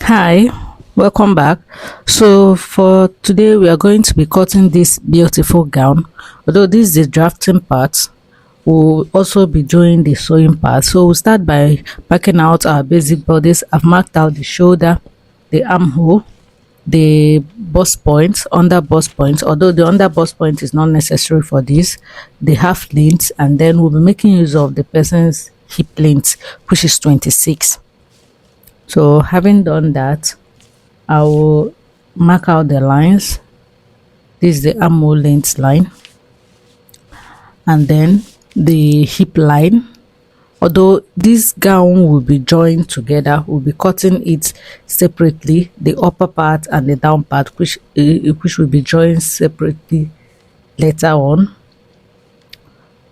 Hi, welcome back. So for today we are going to be cutting this beautiful gown. Although this is the drafting part, we'll also be doing the sewing part. So we'll start by marking out our basic bodies. I've marked out the shoulder, the armhole, the bust point, under bust point, although the under bust point is not necessary for this, the half length, and then we'll be making use of the person's hip length, which is 26. So having done that, I will mark out the lines. This is the armhole length line, and then the hip line. Although this gown will be joined together, we'll be cutting it separately, the upper part and the down part, which will be joined separately later on.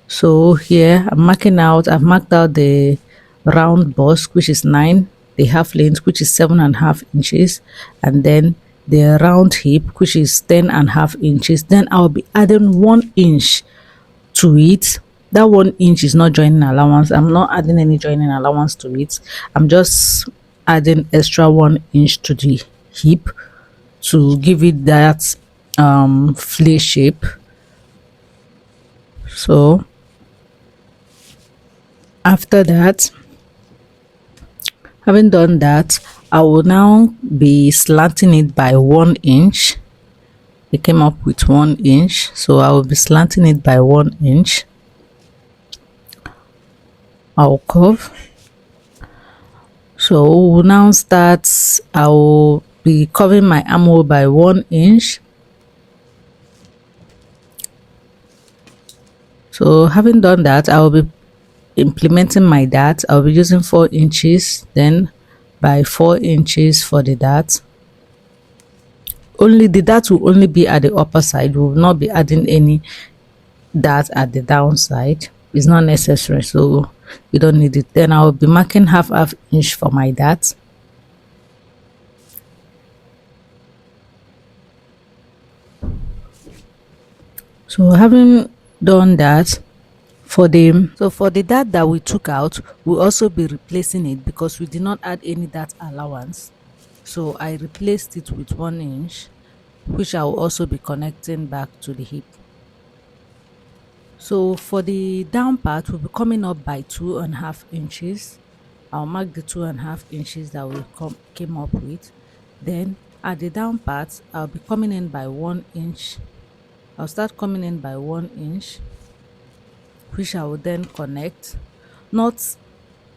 So here I've marked out the round bust, which is 9, the half length, which is 7.5 inches, and then the round hip, which is 10.5 inches. Then I'll be adding 1 inch to it. That 1 inch is not joining allowance. I'm not adding any joining allowance to it. I'm just adding extra 1 inch to the hip to give it that flare shape. So after that, having done that, I will now be slanting it by 1 inch. It came up with 1 inch, so I will be slanting it by 1 inch. I'll curve. So we'll now start. I will be covering my armhole by 1 inch. So having done that, I will be implementing my dart. I'll be using 4 inches, then by 4 inches for the dart. Only the dart will only be at the upper side. We will not be adding any dart at the downside. It's not necessary, so you don't need it. Then I will be marking half inch for my dart. So having done that, for the dart that we took out, we'll also be replacing it because we did not add any dart allowance. So I replaced it with 1 inch, which I will also be connecting back to the hip. So for the down part, we'll be coming up by 2.5 inches. I'll mark the 2.5 inches that we came up with. Then at the down part, I'll be coming in by 1 inch. I'll start coming in by 1 inch, which I will then connect, not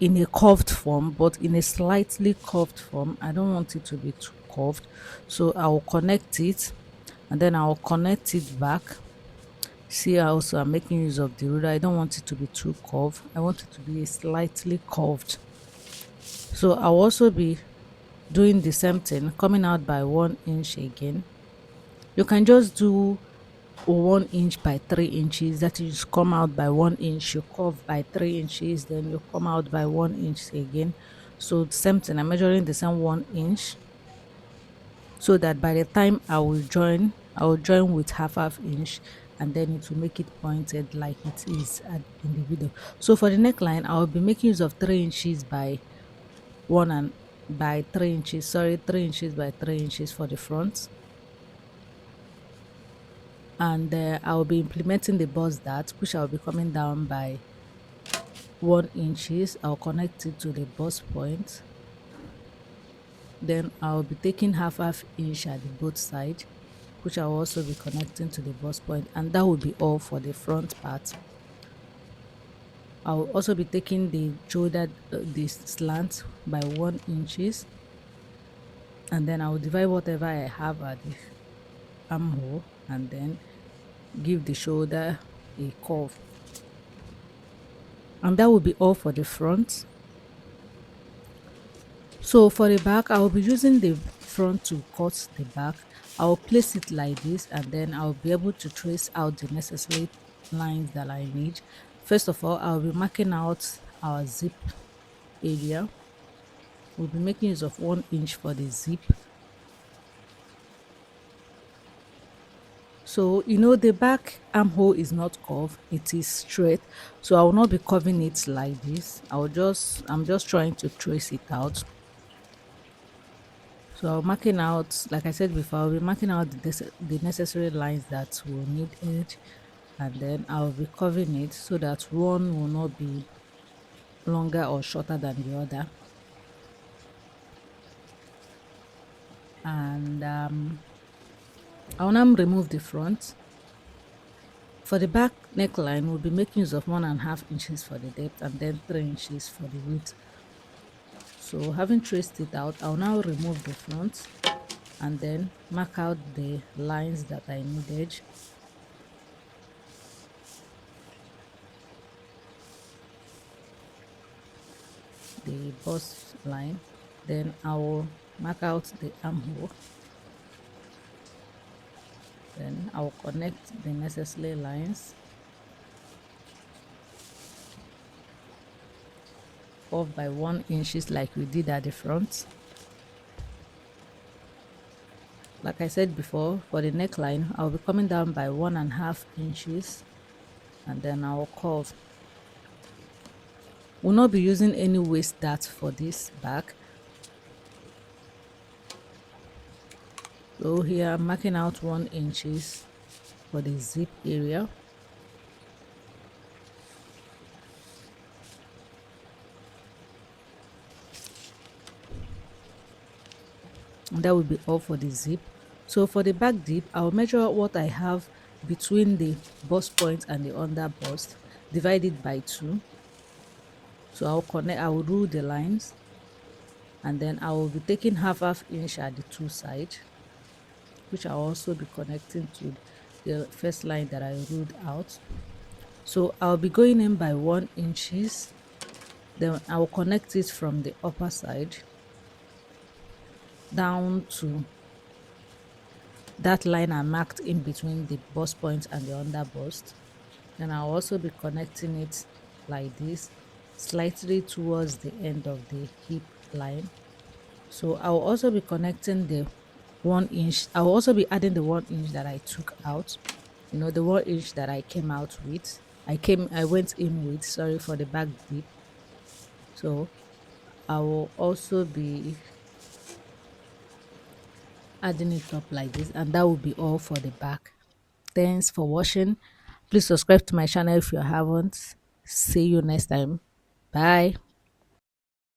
in a curved form but in a slightly curved form. I don't want it to be too curved, so I will connect it and then I will connect it back. See, also I'm making use of the ruler. I don't want it to be too curved. I want it to be slightly curved. So I'll also be doing the same thing, coming out by 1 inch again. You can just do 1 inch by 3 inches. That is, come out by 1 inch, you curve by 3 inches, then you come out by 1 inch again. So the same thing, I'm measuring the same 1 inch, so that by the time I will join with half inch, and then it will make it pointed like it is in the video. So for the neckline, I will be making use of 3 inches by 3 inches, 3 inches by 3 inches for the front. And I will be implementing the bust dart, which I will be coming down by 1 inches. I'll connect it to the bust point. Then I'll be taking half inch at the both side, which I will also be connecting to the bust point, and that will be all for the front part. I will also be taking the shoulder, the slant by 1 inches, and then I will divide whatever I have at the armhole and then give the shoulder a curve, and that will be all for the front. So for the back, I will be using the front to cut the back. I will place it like this, and then I'll be able to trace out the necessary lines that I need. First of all, I'll be marking out our zip area. We'll be making use of 1 inch for the zip. So the back armhole is not curved, it is straight, so I will not be curving it like this. I'm just trying to trace it out. So I'll marking out, like I said before, I'll be marking out the necessary lines that will need edge, and then I'll be curving it so that one will not be longer or shorter than the other. And I'll now remove the front. For the back neckline, we'll be making use of 1.5 inches for the depth and then 3 inches for the width. So having traced it out, I'll now remove the front and then mark out the lines that I needed. The bust line, then I will mark out the armhole, then I will connect the necessary lines off by 1 inches like we did at the front. Like I said before, for the neckline I'll be coming down by 1.5 inches and then I'll curve. We'll not be using any waist dart for this back. So here I'm marking out 1 inches for the zip area. And that will be all for the zip. So for the back dip, I'll measure what I have between the bust point and the under bust, divide it by 2. So I will rule the lines, and then I will be taking half inch at the two sides, which I'll also be connecting to the first line that I ruled out. So I'll be going in by 1 inches, then I will connect it from the upper side down to that line I marked in between the bust point and the under bust. Then I'll also be connecting it like this, slightly towards the end of the hip line. So I'll also be connecting the 1 inch. I'll also be adding the 1 inch that I took out, the 1 inch that I came out with. I went in with, sorry, for the back dip. So I will also be adding it up like this, and that will be all for the back. Thanks for watching. Please subscribe to my channel if you haven't. See you next time. Bye.